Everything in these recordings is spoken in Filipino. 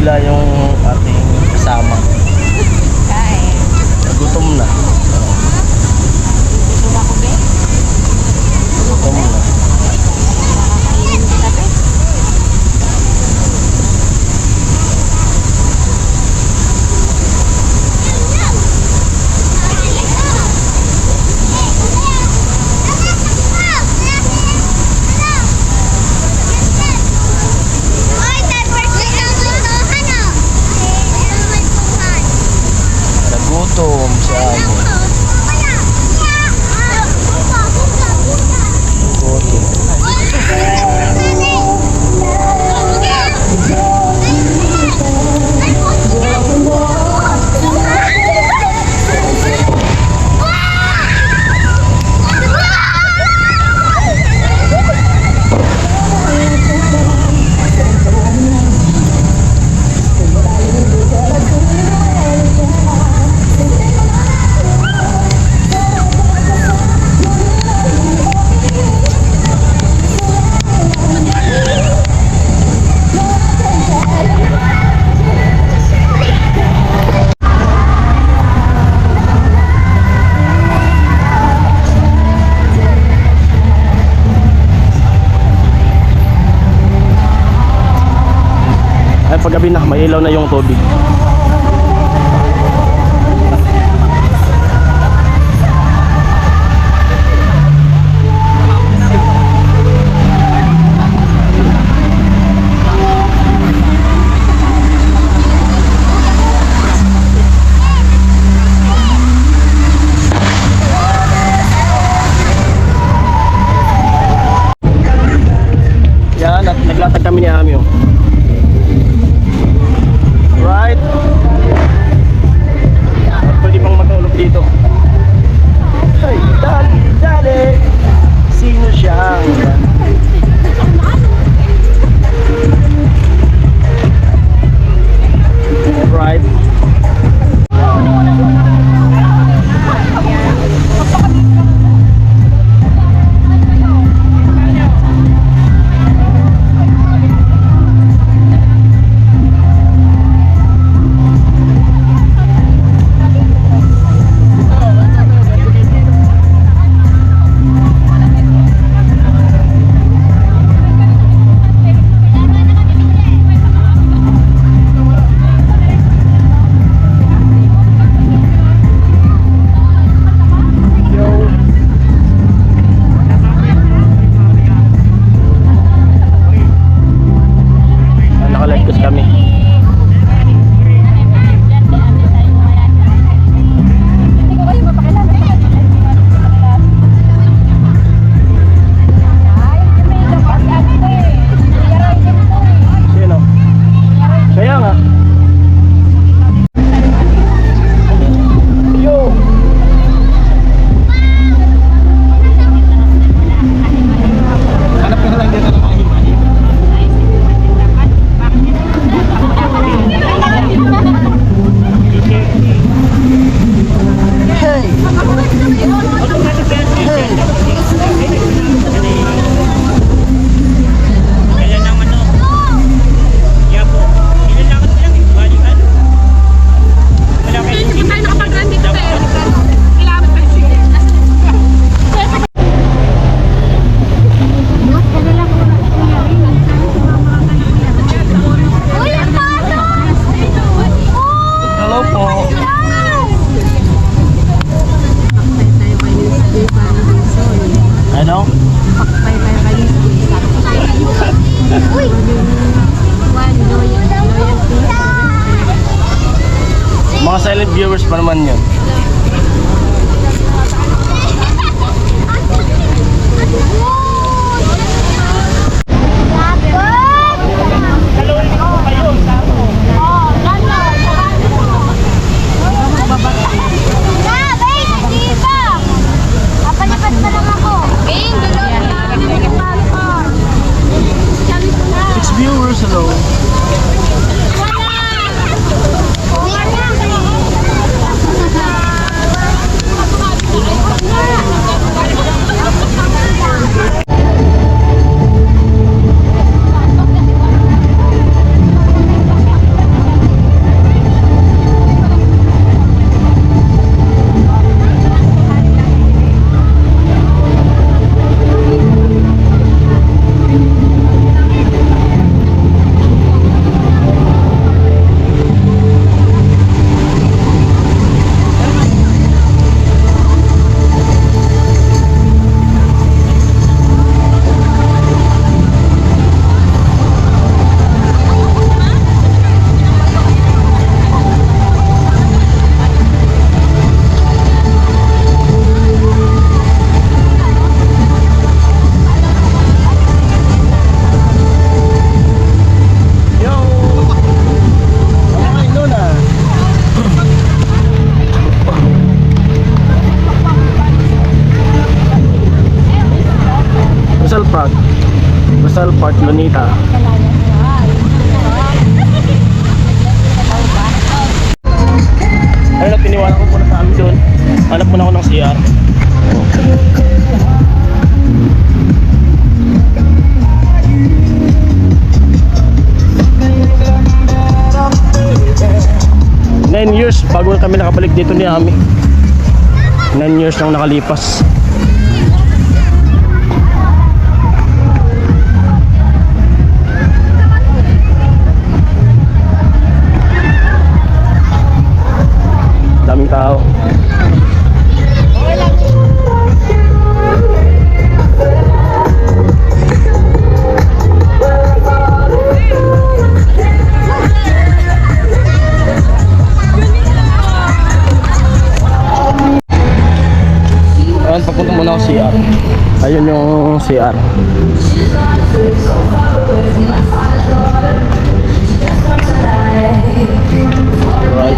bigla yung ating kasama. Kain. Nagutom na. Gutom ako, be. Gutom na. Makakainin kita, be. Nagutom si Amo. Nagutom. Ay, paggabi na, may ilaw na yung tubig. Yan, at naglatag kami ni Ami. Right? Pwede bang matulog dito? Ay, dali, dali. Sino siya? Right? Nakaligtas kami. Sino? Kaya nga. Yo! Hanap ka na lang dito ng mga himahim. Hey! Kaya naman no. Kaya po, nilalakad ko lang eh. Balikan. Wala kayo. Hindi tayo nakapag-run dito tayo. Kailangan pa siya. Hello po. Ano? Mga silent viewers pa naman yun. Viewers, hello. Rizal Park, Lunita. Ayun na, tiniwala ko muna sa amin doon. Hanap muna ako ng CR. Nine years bago kami nakabalik dito ni Ami. 9 years nang nakalipas. Daming tao. Ayan, papunta muna ako CR. Ayun yung CR. Right.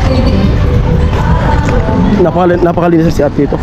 Napakalinis ang CR dito.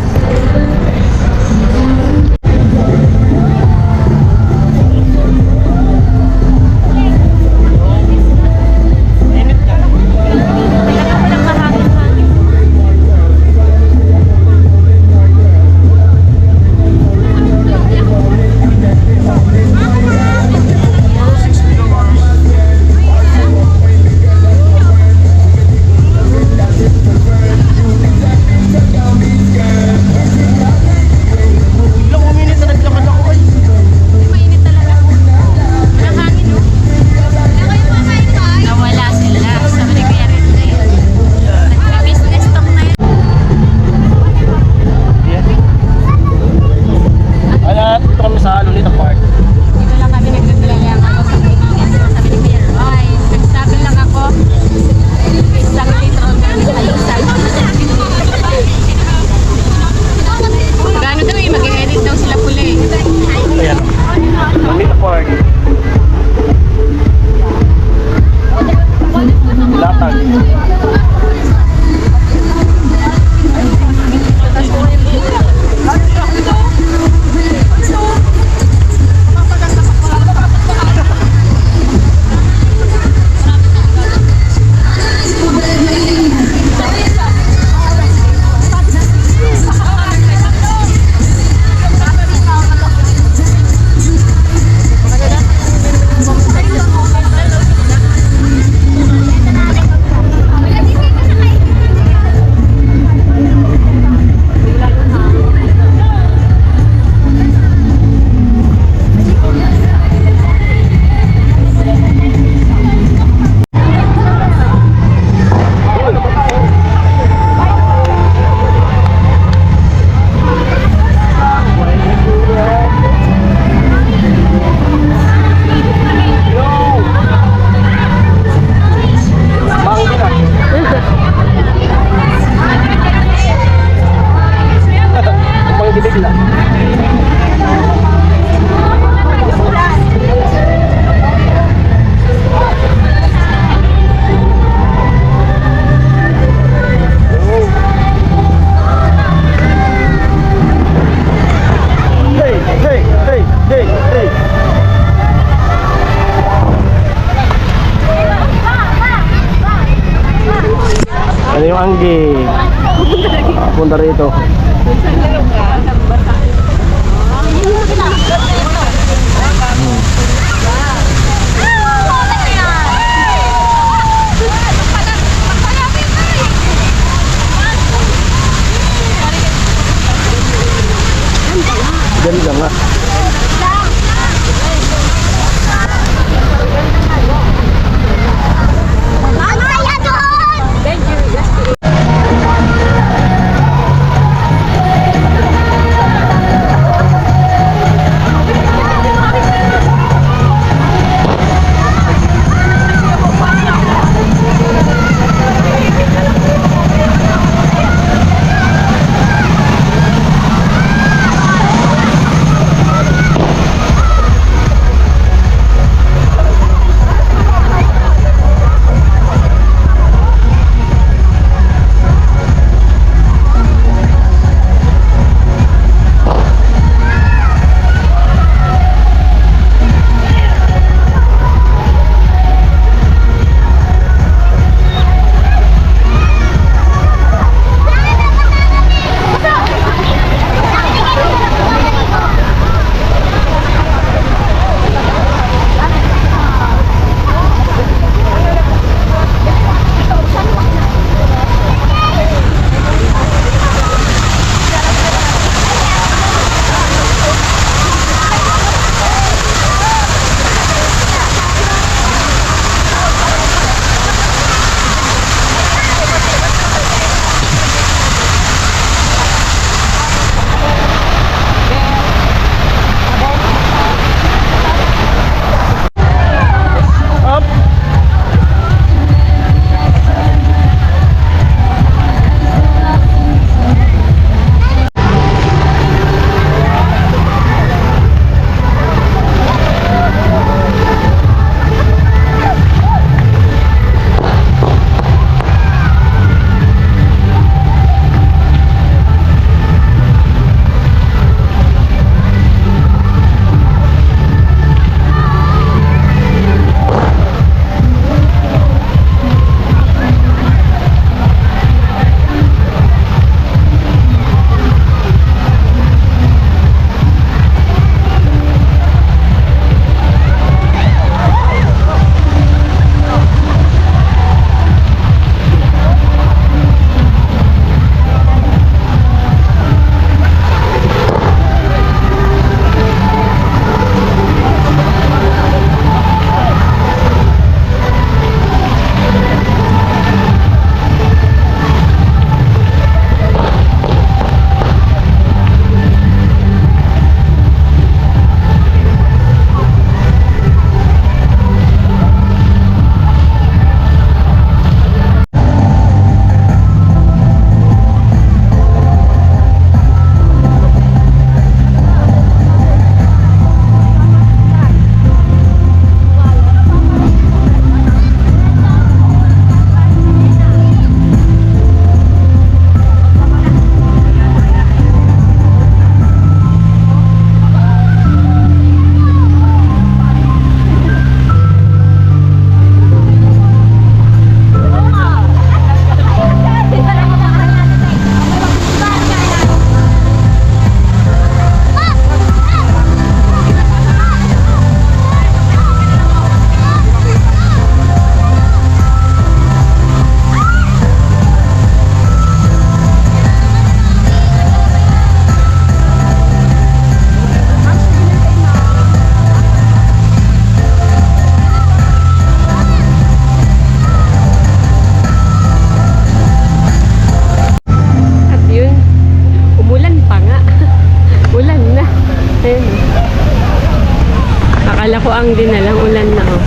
Kala ko ang dinalang ulan na oh.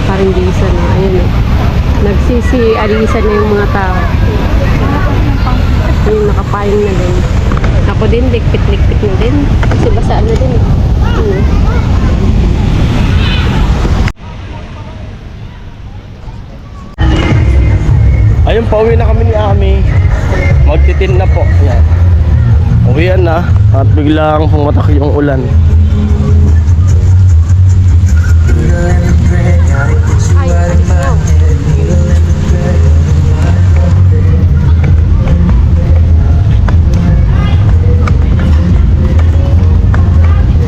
Parang bisa na. Ayun oh. Nagsisi-alisan na yung mga tao. Yung nakapayong na din. Ako din, likpit-likpit na din. Kasi basaan na din. Ayun, pauwi na kami ni Ami. Magtitin na po. Yan. Uwian na at biglang pumatak yung ulan.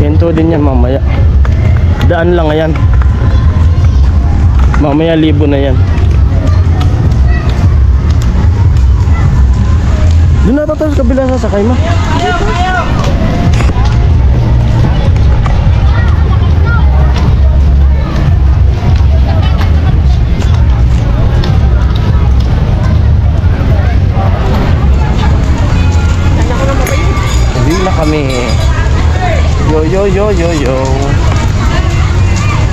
Hinto din yan mamaya. Daan lang yan. Mamaya libo na yan. Doon na tayo sa kabila sasakay mo. Hindi na kami. Yo yo yo yo yo.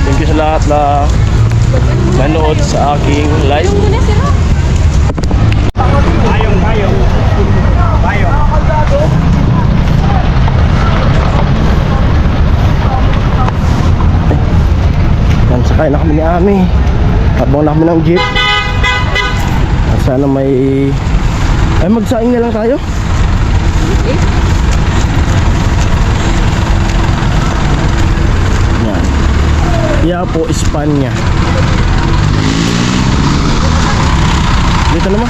Thank you sa lahat na nanood sa aking live. Bayong. Bayong. Yan, sakay na kami ni Ami. Habang na kami ng jeep. At sana may... Ay, magsaing na lang tayo. Yan. Yapo, Espanya. Dito naman.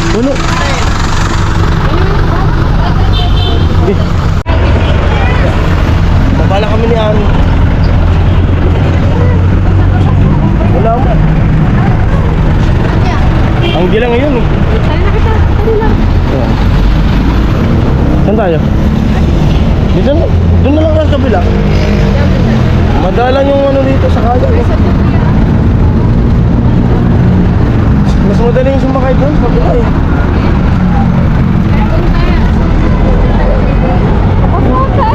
Puno. Okay. Baba na kami ni Ami. Wala mo. Ang gila ngayon eh. Tali na kita. Tali na. Ayan. Saan tayo? Dito na. Doon na lang sa kabila. Madalang yung ano dito sa kaya. Mas madali yung sumakay doon sa kabila eh. Pagpunta.